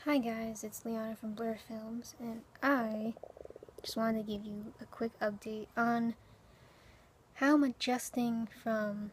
Hi guys, it's Liana from BlurrFilms, and I just wanted to give you a quick update on how I'm adjusting from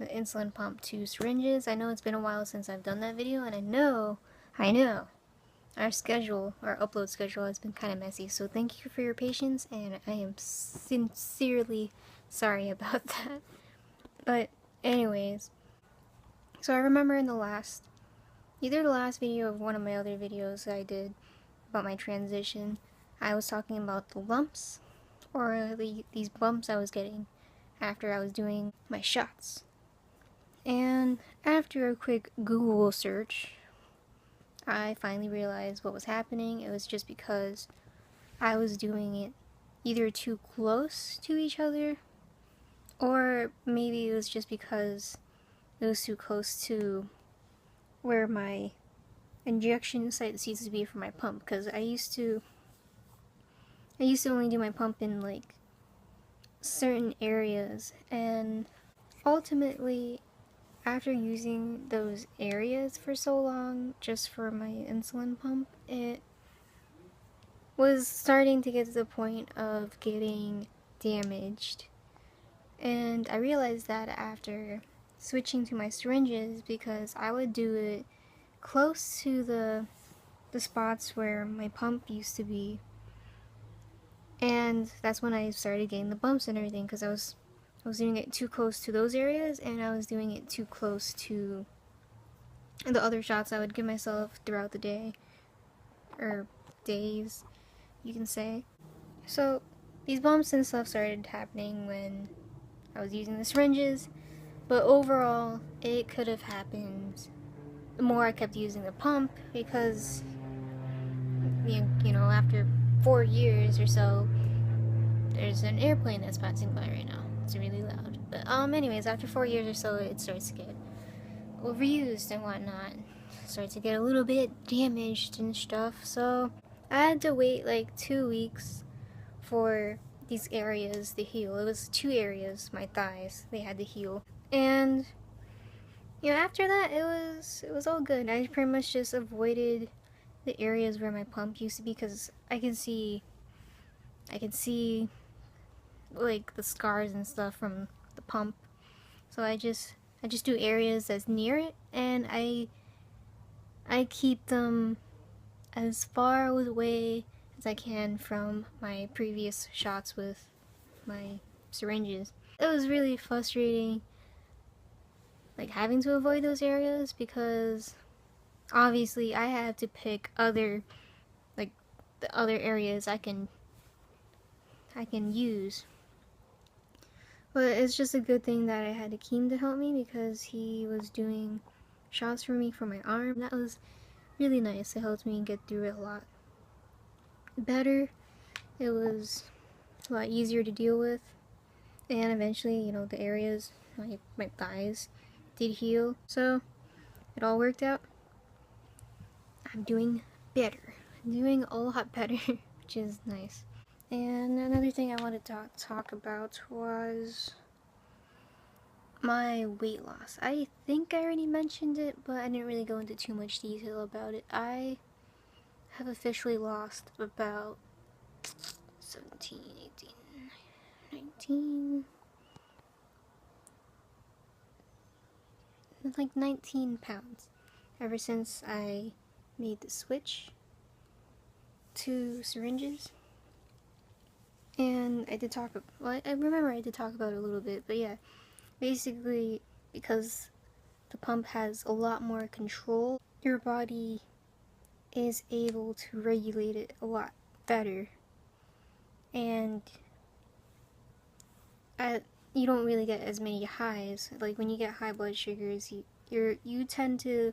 the insulin pump to syringes. I know it's been a while since I've done that video, and I know, our upload schedule has been kind of messy, so thank you for your patience, and I am sincerely sorry about that. But anyways, so I remember in either the last video or one of my other videos I did about my transition, I was talking about the lumps, or these bumps I was getting after I was doing my shots. And after a quick Google search, I finally realized what was happening. It was just because I was doing it either too close to each other, or maybe it was just because it was too close to where my injection site used to be for my pump, because I used to only do my pump in like certain areas, and ultimately after using those areas for so long just for my insulin pump, it was starting to get to the point of getting damaged. And I realized that after switching to my syringes, because I would do it close to the spots where my pump used to be, and that's when I started getting the bumps and everything, because I was doing it too close to those areas, and I was doing it too close to the other shots I would give myself throughout the day, or days, you can say. So these bumps and stuff started happening when I was using the syringes, but overall it could have happened the more I kept using the pump, because after 4 years or so, there's an airplane that's passing by right now. It's really loud. But anyways, after 4 years or so, it starts to get overused and whatnot. Starts to get a little bit damaged and stuff. So I had to wait like 2 weeks for these areas to heal. It was 2 areas, my thighs, they had to heal. And after that, it was all good. I pretty much just avoided the areas where my pump used to be, because I can see like the scars and stuff from the pump. So I just do areas that's near it, and I keep them as far away as I can from my previous shots with my syringes. It was really frustrating, like, having to avoid those areas, because obviously I have to pick the other areas I can use. But it's just a good thing that I had Akeem to help me, because he was doing shots for me for my arm. That was really nice. It helped me get through it a lot better. It was a lot easier to deal with. And eventually, the areas, my thighs, did heal. So it all worked out. I'm doing better. I'm doing a lot better, which is nice. And another thing I wanted to talk about was my weight loss. I think I already mentioned it, but I didn't really go into too much detail about it. I have officially lost about 17, 18, 19, like 19 pounds ever since I made the switch to syringes. And I remember I did talk about it a little bit, but yeah, basically, because the pump has a lot more control, your body is able to regulate it a lot better, and you don't really get as many highs. Like, when you get high blood sugars, you tend to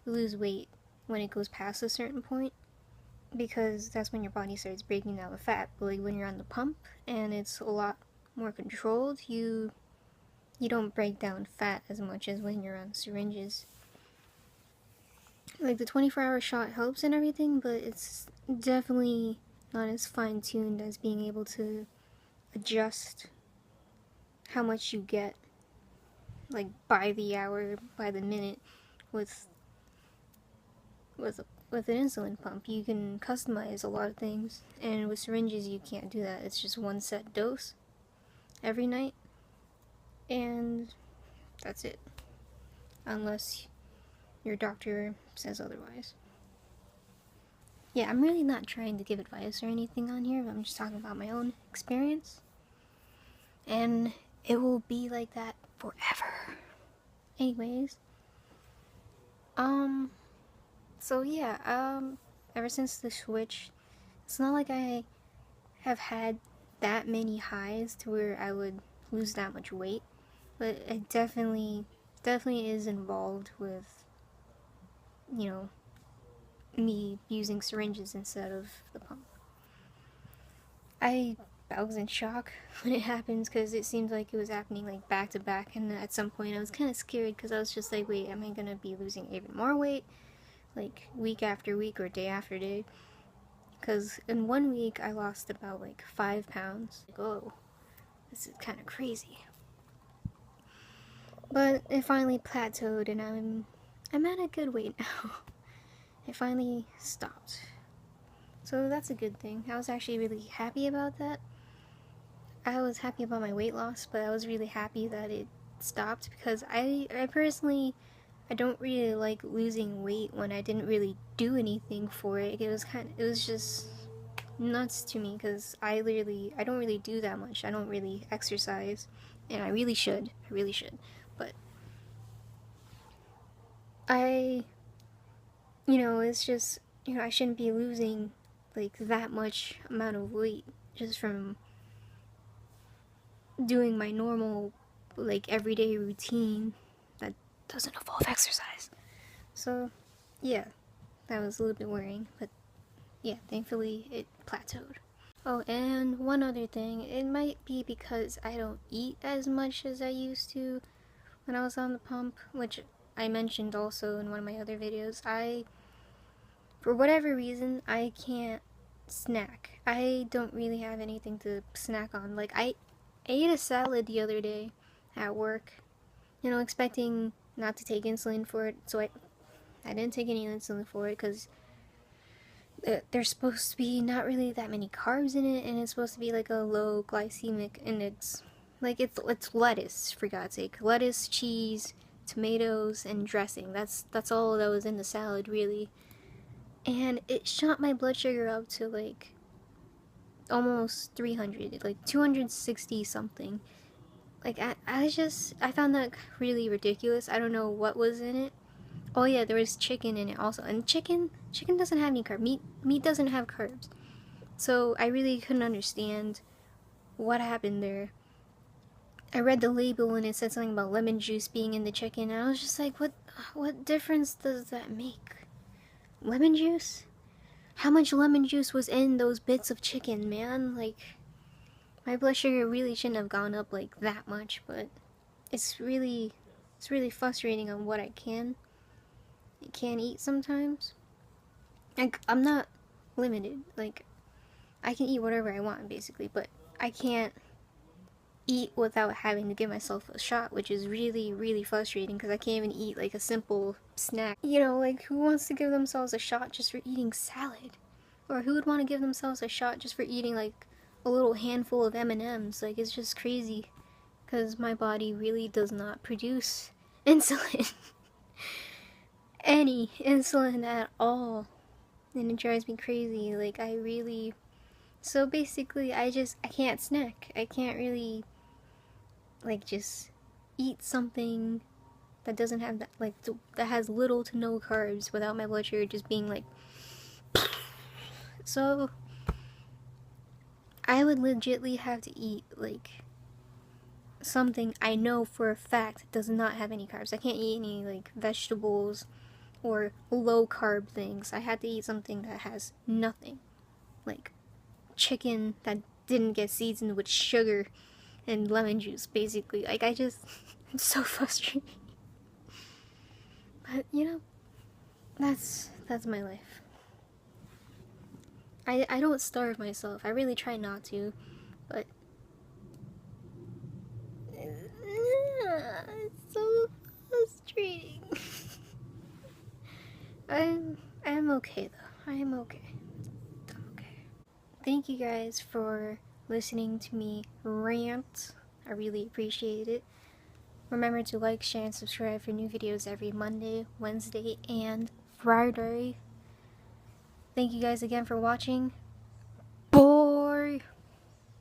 lose weight when it goes past a certain point, because that's when your body starts breaking down the fat. But like, when you're on the pump and it's a lot more controlled, you don't break down fat as much as when you're on syringes. Like, the 24-hour shot helps and everything, but it's definitely not as fine-tuned as being able to adjust how much you get, like, by the hour, by the minute, with with an insulin pump. You can customize a lot of things, and with syringes you can't do that. It's just one set dose every night, and that's it. Unless your doctor says otherwise. Yeah, I'm really not trying to give advice or anything on here, but I'm just talking about my own experience. And it will be like that forever. Anyways. So yeah, ever since the switch, it's not like I have had that many highs to where I would lose that much weight. But it definitely is involved with, you know, me using syringes instead of the pump. I was in shock when it happens because it seemed like it was happening like back to back, and at some point I was kind of scared because I was just like, wait, am I gonna be losing even more weight like week after week or day after day? Because in 1 week I lost about like 5 pounds. Like, oh, this is kind of crazy. But it finally plateaued, and I'm at a good weight now. It finally stopped. So that's a good thing. I was actually really happy about that. I was happy about my weight loss, but I was really happy that it stopped because I personally, I don't really like losing weight when I didn't really do anything for it. It was just nuts to me because I don't really do that much. I don't really exercise, and I really should. But it's just, I shouldn't be losing like that much amount of weight just from doing my normal, like, everyday routine that doesn't involve exercise. So, yeah, that was a little bit worrying, but yeah, thankfully it plateaued. Oh, and one other thing, it might be because I don't eat as much as I used to when I was on the pump, which I mentioned also in one of my other videos. For whatever reason, I can't snack. I don't really have anything to snack on. Like, I ate a salad the other day at work, expecting not to take insulin for it, so I didn't take any insulin for it because there's supposed to be not really that many carbs in it, and it's supposed to be like a low glycemic index. Like, it's lettuce, for God's sake. Lettuce, cheese, tomatoes, and dressing. That's all that was in the salad, really. And it shot my blood sugar up to like almost 300, like 260 something. Like, I found that really ridiculous. I don't know what was in it. Oh yeah, there was chicken in it also. And chicken doesn't have any carbs. Meat doesn't have carbs. So I really couldn't understand what happened there. I read the label and it said something about lemon juice being in the chicken, and I was just like, what difference does that make? Lemon juice? How much lemon juice was in those bits of chicken, man? Like, my blood sugar really shouldn't have gone up like that much, but it's really frustrating on what I can eat sometimes. Like, I'm not limited. Like, I can eat whatever I want, basically, but I can't eat without having to give myself a shot, which is really frustrating because I can't even eat like a simple snack. Like, who wants to give themselves a shot just for eating salad? Or who would want to give themselves a shot just for eating like a little handful of M&Ms? Like, it's just crazy because my body really does not produce insulin. Any insulin at all. And it drives me crazy. Like, so basically I can't snack. I can't really like just eat something that doesn't have that, like, that has little to no carbs without my blood sugar just being like. So I would legitly have to eat like something I know for a fact does not have any carbs. I can't eat any like vegetables or low carb things. I had to eat something that has nothing, like chicken that didn't get seasoned with sugar and lemon juice, basically. Like, it's so frustrating. But, that's my life. I don't starve myself. I really try not to, but it's so frustrating. I am okay though. I am okay. I'm okay. Thank you guys for listening to me rant. I really appreciate it. Remember to like, share, and subscribe for new videos every Monday, Wednesday, and Friday. Thank you guys again for watching.